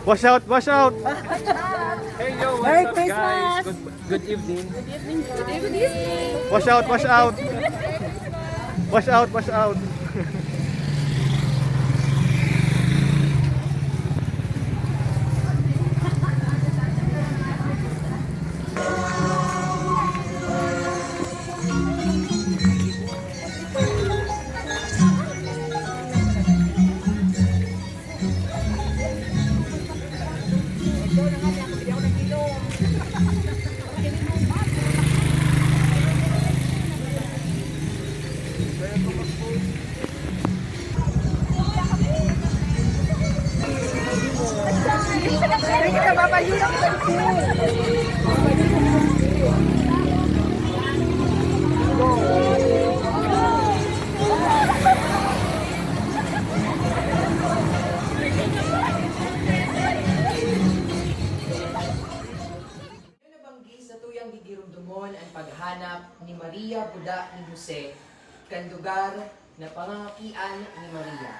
Wash out, wash out! Hey yo, what's Merry up Christmas! guys? Good evening. Good evening. Wash out, wash out! Wash out, wash out! ang paghanap ni Maria Buda ni Jose kan lugar na pangangapian ni Maria.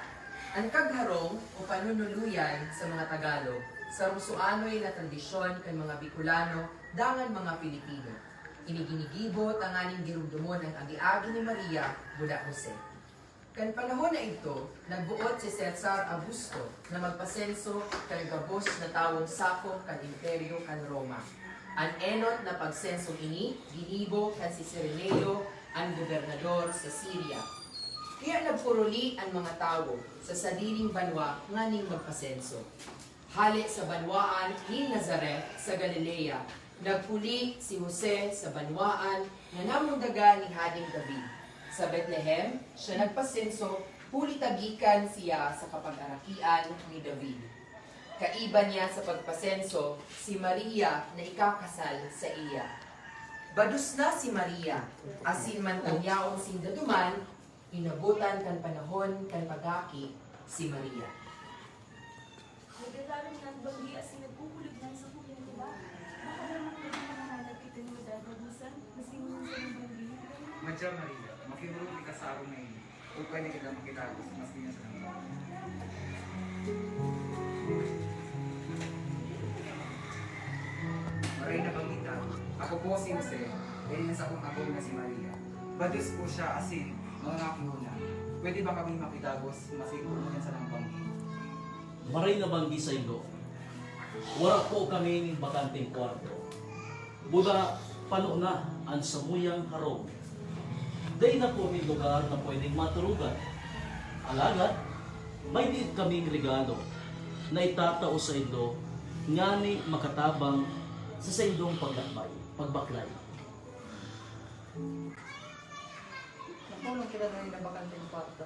Ang Kagharong o Panunuluyan sa mga Tagalog, sa Rusuanoy na tradisyon kan mga Bikolano dangan mga Filipino. Iniginigibot ang aning girumdumon ang agi-agi ni Maria Buda Jose. Kan panahon na ito, nagbuot si Cesar Augusto na magpasenso kan gabos na taong sakop kan Imperyo kan Roma. Ang enot na pagsenso ini, ginibo kan si Cirenio, ang gobernador sa Syria. Kaya nagpuruli ang mga tao sa sariling banwa nganing magpasenso. Hali sa banwaan ni Nazaret sa Galilea, nagpuli si Jose sa banwaan na namundaga ni Haring David. Sa Bethlehem, siya nagpasenso, puli tagikan siya sa kapag-arakian ni David. Kaiba niya sa pagpasenso, si Maria na ikakasal sa iya. Badus na si Maria, asin man ang yaon sindaduman, inabutan kan panahon kan pagaki si Maria. Nagdadalang ng banggi asin nagkukulig ng sa kuling diba? Baka naman ko yung mga hanap kita ni Madagabusan, masingon sa ng banggi. Madya Maria, makibulong ka sa araw na ini. Kung pwede kita makitagos, mas niya sa naman. Maray na bangita, ako po si Jose, dahil sa akong ako na si Maria. Badus po siya asin, mga nakihuna. Pwede ba kami makitagos, masiguro mo yan sa nang banggi? Maray na banggi sa ilo. Wala po kami ng bakanting kwarto. Buda, pano na ang samuyang harong. Day na po may lugar na pwedeng matulugan. Alagad, may din kaming regalo na itatao sa ilo ngani makatabang sa indong pagbaklay. Nakulong kita na rin na bakanting kwarto.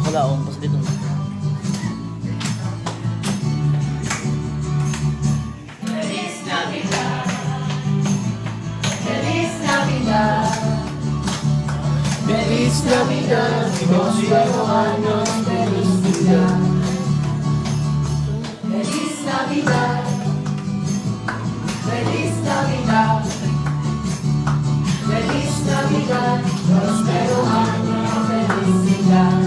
Wala, basta dito. Feliz Navidad. Feliz Navidad. Feliz Navidad. Próspero año. Felicidad. Feliz Navidad. Feliz Navidad. Feliz Navidad. Próspero año. Felicidad.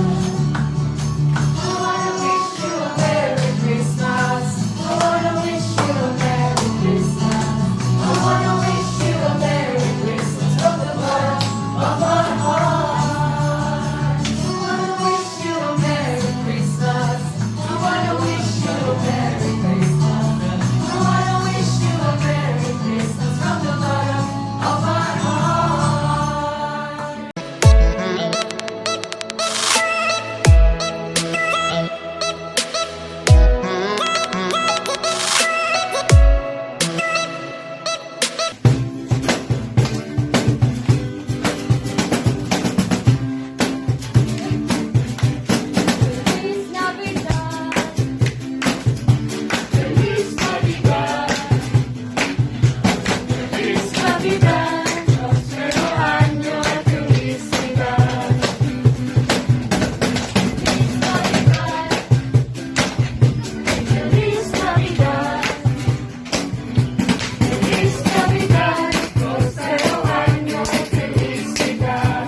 I wanna wish you a Merry Christmas. I wanna wish you a Merry Christmas. I wanna wish you a Merry Christmas from the bottom of my heart. I wanna wish you a Merry Christmas. I wanna wish you a Merry Christmas. I wanna wish you a Merry Christmas from the bottom of my heart. Feliz Navidad. Feliz Navidad. Feliz Navidad. Próspero año de felicidad. Feliz Navidad. Feliz Navidad. Feliz Navidad. Próspero año de felicidad.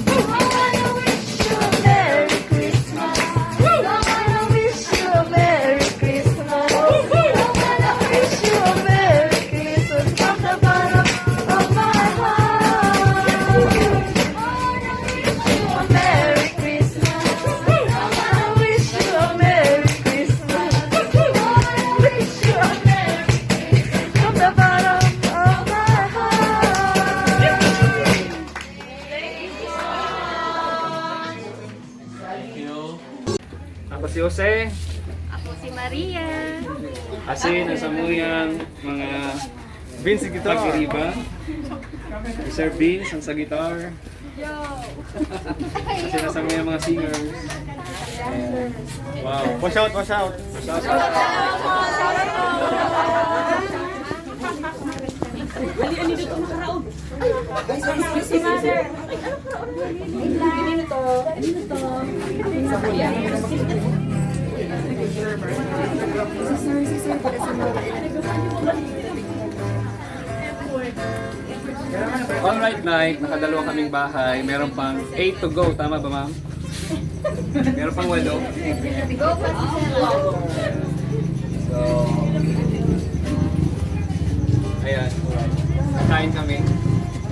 I wanna wish you a Merry Christmas. I wanna wish you a Merry Christmas. I wanna wish you a Merry Christmas from the bottom of my heart. I wanna wish you a Merry Christmas. I wanna wish you a Merry Christmas. I wanna wish you a Merry Christmas from the bottom of my heart. Thank you. Ako si Jose. Ako si Maria. Asin, asamuyang, mga Vince guitar. pag-iriba. Sir Vince, ang sa guitar. Asin, asamuyang mga singers. Ayan. Wow. Watch out, watch out. Shout out. Alright, like, nakadalawa kaming bahay. Meron pang 8 to go. Tama ba, ma'am? Meron pang 8. So, ayan. Kain kami.